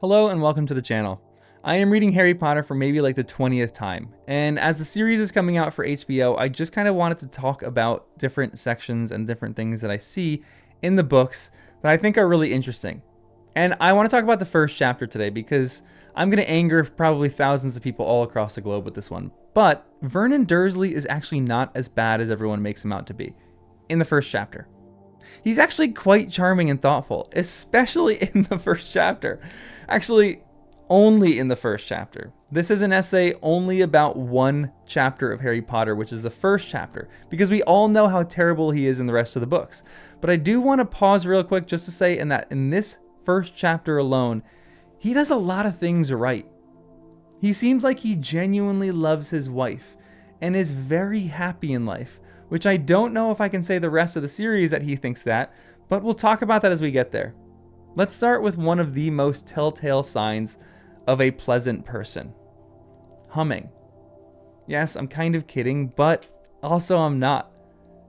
Hello and welcome to the channel. I am reading Harry Potter for maybe like the 20th time, and as the series is coming out for HBO, I just kind of wanted to talk about different sections and different things that I see in the books that I think are really interesting. And I want to talk about the first chapter today because I'm going to anger probably thousands of people all across the globe with this one. But Vernon Dursley is actually not as bad as everyone makes him out to be in the first chapter. He's actually quite charming and thoughtful, especially in the first chapter. Actually, only in the first chapter. This is an essay only about one chapter of Harry Potter, which is the first chapter, because we all know how terrible he is in the rest of the books. But I do want to pause real quick just to say in this first chapter alone, he does a lot of things right. He seems like he genuinely loves his wife and is very happy in life, which I don't know if I can say the rest of the series that he thinks that, but we'll talk about that as we get there. Let's start with one of the most telltale signs of a pleasant person. Humming. Yes, I'm kind of kidding, but also I'm not.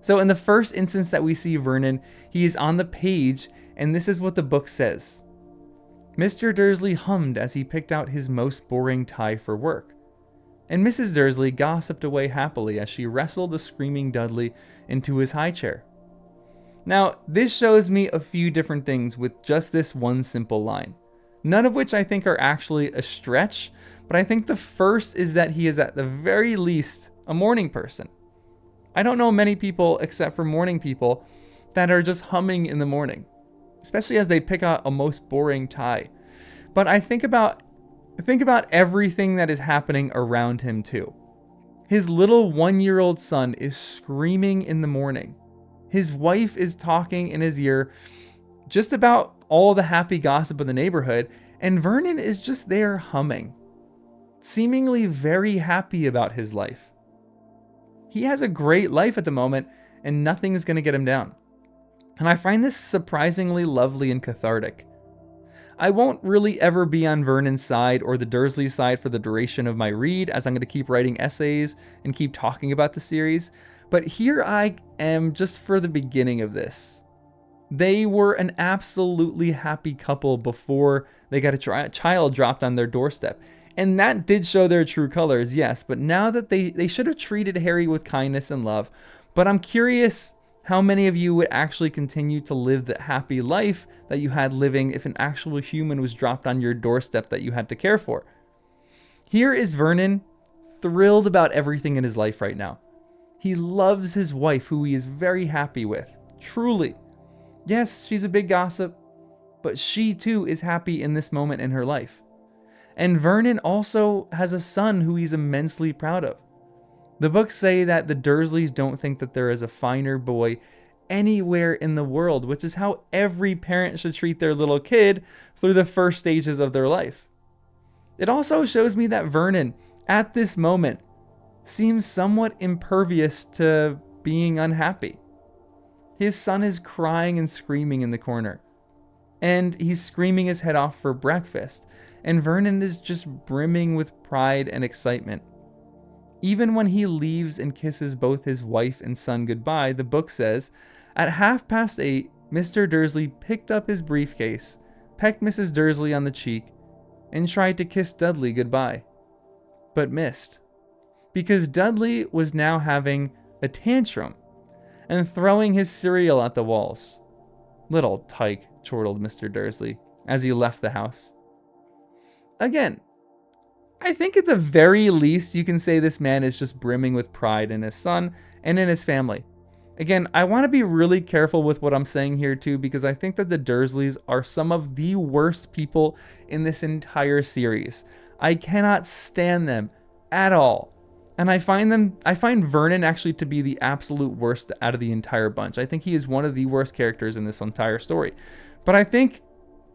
So in the first instance that we see Vernon, he is on the page, and this is what the book says. Mr. Dursley hummed as he picked out his most boring tie for work, and Mrs. Dursley gossiped away happily as she wrestled the screaming Dudley into his high chair. Now, this shows me a few different things with just this one simple line, none of which I think are actually a stretch, but I think the first is that he is at the very least a morning person. I don't know many people, except for morning people, that are just humming in the morning, especially as they pick out a most boring tie. But I think about everything that is happening around him too. His little 1-year-old son is screaming in the morning. His wife is talking in his ear just about all the happy gossip of the neighborhood, and Vernon is just there humming, seemingly very happy about his life. He has a great life at the moment, and nothing is going to get him down. And I find this surprisingly lovely and cathartic. I won't really ever be on Vernon's side or the Dursley side for the duration of my read, as I'm going to keep writing essays and keep talking about the series. But here I am just for the beginning of this. They were an absolutely happy couple before they got a child dropped on their doorstep. And that did show their true colors, yes. But now that they should have treated Harry with kindness and love. But I'm curious how many of you would actually continue to live the happy life that you had living if an actual human was dropped on your doorstep that you had to care for. Here is Vernon, thrilled about everything in his life right now. He loves his wife, who he is very happy with, truly. Yes, she's a big gossip, but she too is happy in this moment in her life. And Vernon also has a son who he's immensely proud of. The books say that the Dursleys don't think that there is a finer boy anywhere in the world, which is how every parent should treat their little kid through the first stages of their life. It also shows me that Vernon, at this moment, seems somewhat impervious to being unhappy. His son is crying and screaming in the corner, and he's screaming his head off for breakfast, and Vernon is just brimming with pride and excitement. Even when he leaves and kisses both his wife and son goodbye, the book says, at 8:30, Mr. Dursley picked up his briefcase, pecked Mrs. Dursley on the cheek, and tried to kiss Dudley goodbye, but missed, because Dudley was now having a tantrum and throwing his cereal at the walls. Little tyke, chortled Mr. Dursley as he left the house. Again, I think at the very least you can say this man is just brimming with pride in his son and in his family. Again, I want to be really careful with what I'm saying here too, because I think that the Dursleys are some of the worst people in this entire series. I cannot stand them at all. And I find Vernon actually to be the absolute worst out of the entire bunch. I think he is one of the worst characters in this entire story. But I think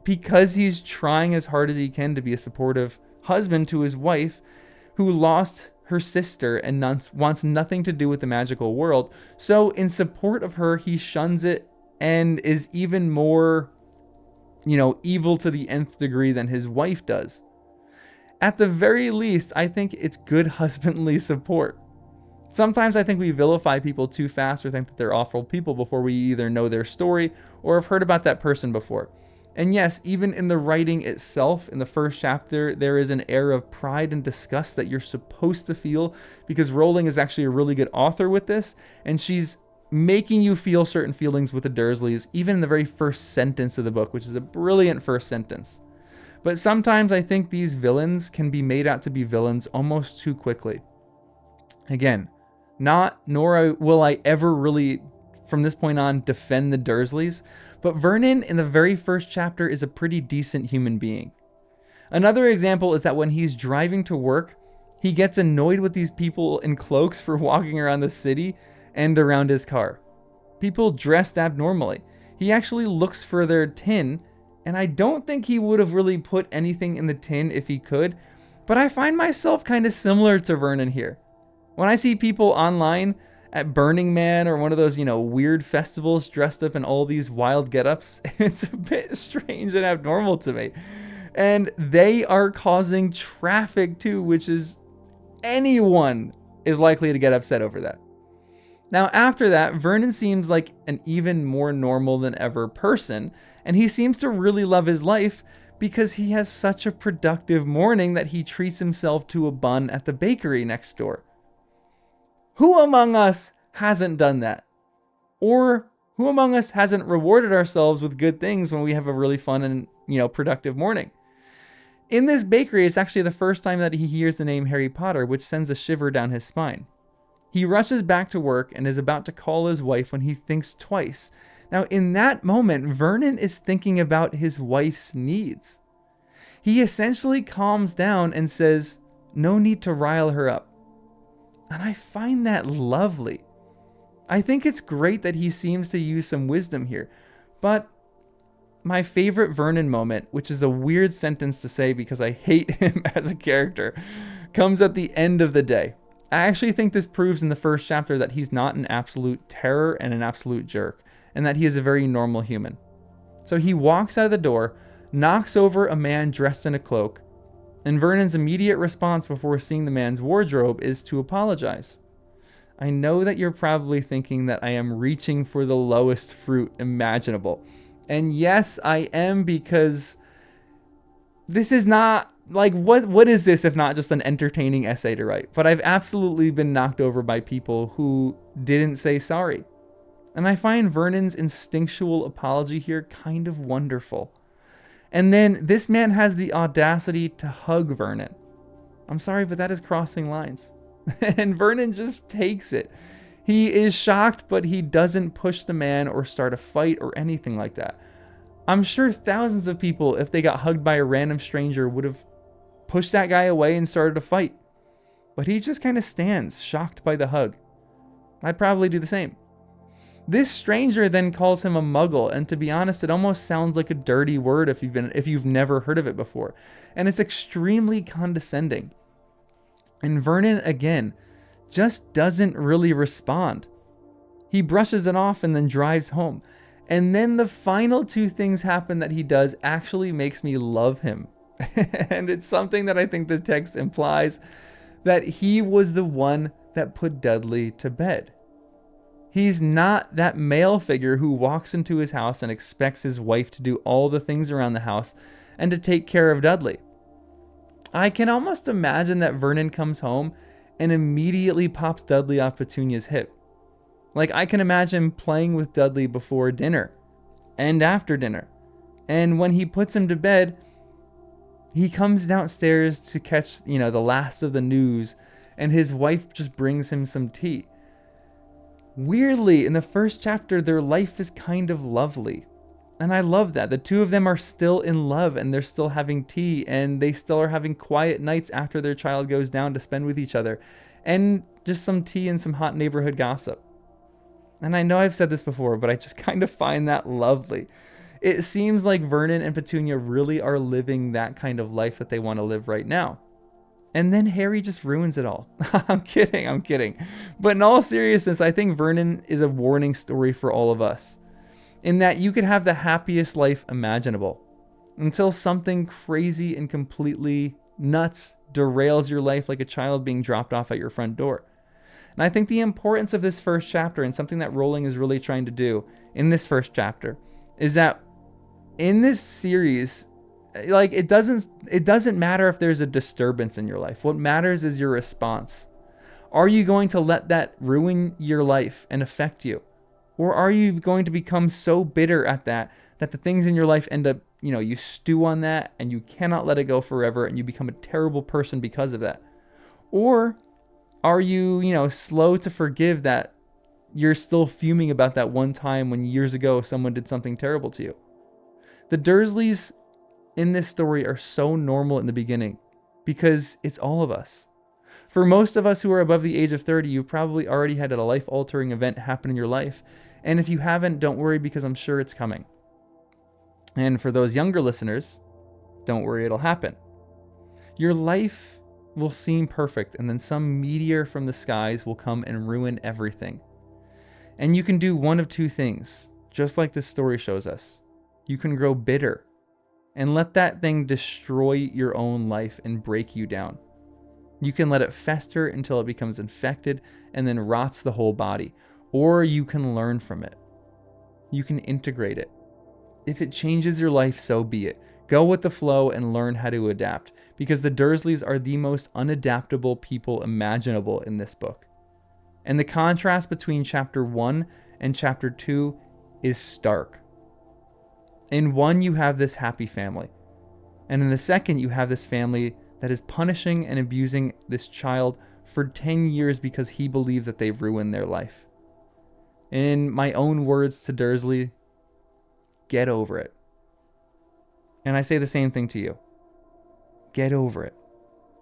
because he's trying as hard as he can to be a supportive husband to his wife, who lost her sister and wants nothing to do with the magical world, so in support of her, he shuns it and is even more, evil to the nth degree than his wife does. At the very least, I think it's good husbandly support. Sometimes I think we vilify people too fast or think that they're awful people before we either know their story or have heard about that person before. And yes, even in the writing itself, in the first chapter, there is an air of pride and disgust that you're supposed to feel, because Rowling is actually a really good author with this, and she's making you feel certain feelings with the Dursleys, even in the very first sentence of the book, which is a brilliant first sentence. But sometimes I think these villains can be made out to be villains almost too quickly. Again, nor will I ever really, from this point on, defend the Dursleys, but Vernon in the very first chapter is a pretty decent human being. Another example is that when he's driving to work, he gets annoyed with these people in cloaks for walking around the city and around his car. People dressed abnormally. He actually looks for their tin, and I don't think he would have really put anything in the tin if he could, but I find myself kind of similar to Vernon here. When I see people online at Burning Man or one of those, weird festivals dressed up in all these wild get-ups, it's a bit strange and abnormal to me. And they are causing traffic too, which is anyone is likely to get upset over that. Now, after that, Vernon seems like an even more normal than ever person, and he seems to really love his life because he has such a productive morning that he treats himself to a bun at the bakery next door. Who among us hasn't done that? Or who among us hasn't rewarded ourselves with good things when we have a really fun and, productive morning? In this bakery, it's actually the first time that he hears the name Harry Potter, which sends a shiver down his spine. He rushes back to work and is about to call his wife when he thinks twice. Now, in that moment, Vernon is thinking about his wife's needs. He essentially calms down and says, "No need to rile her up." And I find that lovely. I think it's great that he seems to use some wisdom here. But my favorite Vernon moment, which is a weird sentence to say because I hate him as a character, comes at the end of the day. I actually think this proves in the first chapter that he's not an absolute terror and an absolute jerk, and that he is a very normal human. So he walks out of the door, knocks over a man dressed in a cloak, and Vernon's immediate response before seeing the man's wardrobe is to apologize. I know that you're probably thinking that I am reaching for the lowest fruit imaginable. And yes, I am, because this is not, what is this if not just an entertaining essay to write? But I've absolutely been knocked over by people who didn't say sorry. And I find Vernon's instinctual apology here kind of wonderful. And then this man has the audacity to hug Vernon. I'm sorry, but that is crossing lines. And Vernon just takes it. He is shocked, but he doesn't push the man or start a fight or anything like that. I'm sure thousands of people, if they got hugged by a random stranger, would have pushed that guy away and started a fight. But he just kind of stands, shocked by the hug. I'd probably do the same. This stranger then calls him a muggle, and to be honest, it almost sounds like a dirty word if you've never heard of it before. And it's extremely condescending. And Vernon, again, just doesn't really respond. He brushes it off and then drives home. And then the final two things happen that he does actually makes me love him. And it's something that I think the text implies, that he was the one that put Dudley to bed. He's not that male figure who walks into his house and expects his wife to do all the things around the house and to take care of Dudley. I can almost imagine that Vernon comes home and immediately pops Dudley off Petunia's hip. I can imagine playing with Dudley before dinner and after dinner. And when he puts him to bed, he comes downstairs to catch, the last of the news, and his wife just brings him some tea. Weirdly, in the first chapter, their life is kind of lovely. And I love that. The two of them are still in love, and they're still having tea, and they still are having quiet nights after their child goes down to spend with each other. And just some tea and some hot neighborhood gossip. And I know I've said this before, but I just kind of find that lovely. It seems like Vernon and Petunia really are living that kind of life that they want to live right now. And then Harry just ruins it all. I'm kidding. But in all seriousness, I think Vernon is a warning story for all of us. In that you could have the happiest life imaginable until something crazy and completely nuts derails your life, like a child being dropped off at your front door. And I think the importance of this first chapter, and something that Rowling is really trying to do in this first chapter, is that in this series, like, it doesn't matter if there's a disturbance in your life. What matters is your response. Are you going to let that ruin your life and affect you? Or are you going to become so bitter at that the things in your life end up, you stew on that and you cannot let it go forever and you become a terrible person because of that? Or are you, slow to forgive that you're still fuming about that one time when years ago someone did something terrible to you? The Dursleys in this story are so normal in the beginning because it's all of us. For most of us who are above the age of 30, you've probably already had a life-altering event happen in your life. And if you haven't, don't worry, because I'm sure it's coming. And for those younger listeners, don't worry, it'll happen. Your life will seem perfect, and then some meteor from the skies will come and ruin everything. And you can do one of two things, just like this story shows us. You can grow bitter and let that thing destroy your own life and break you down. You can let it fester until it becomes infected and then rots the whole body. Or you can learn from it. You can integrate it. If it changes your life, so be it. Go with the flow and learn how to adapt, because the Dursleys are the most unadaptable people imaginable in this book. And the contrast between chapter 1 and chapter 2 is stark. In one, you have this happy family. And in the second, you have this family that is punishing and abusing this child for 10 years because he believed that they've ruined their life. In my own words to Dursley, get over it. And I say the same thing to you. Get over it.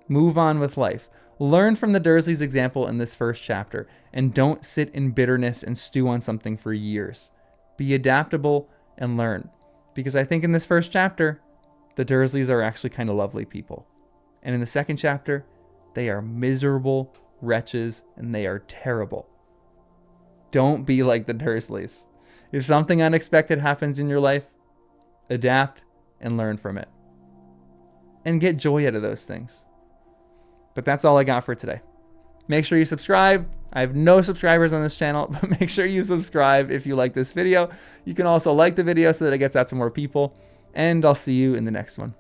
Move on with life. Learn from the Dursleys' example in this first chapter, and don't sit in bitterness and stew on something for years. Be adaptable and learn. Because I think in this first chapter, the Dursleys are actually kind of lovely people. And in the second chapter, they are miserable wretches and they are terrible. Don't be like the Dursleys. If something unexpected happens in your life, adapt and learn from it. And get joy out of those things. But that's all I got for today. Make sure you subscribe. I have no subscribers on this channel, but make sure you subscribe if you like this video. You can also like the video so that it gets out to more people. And I'll see you in the next one.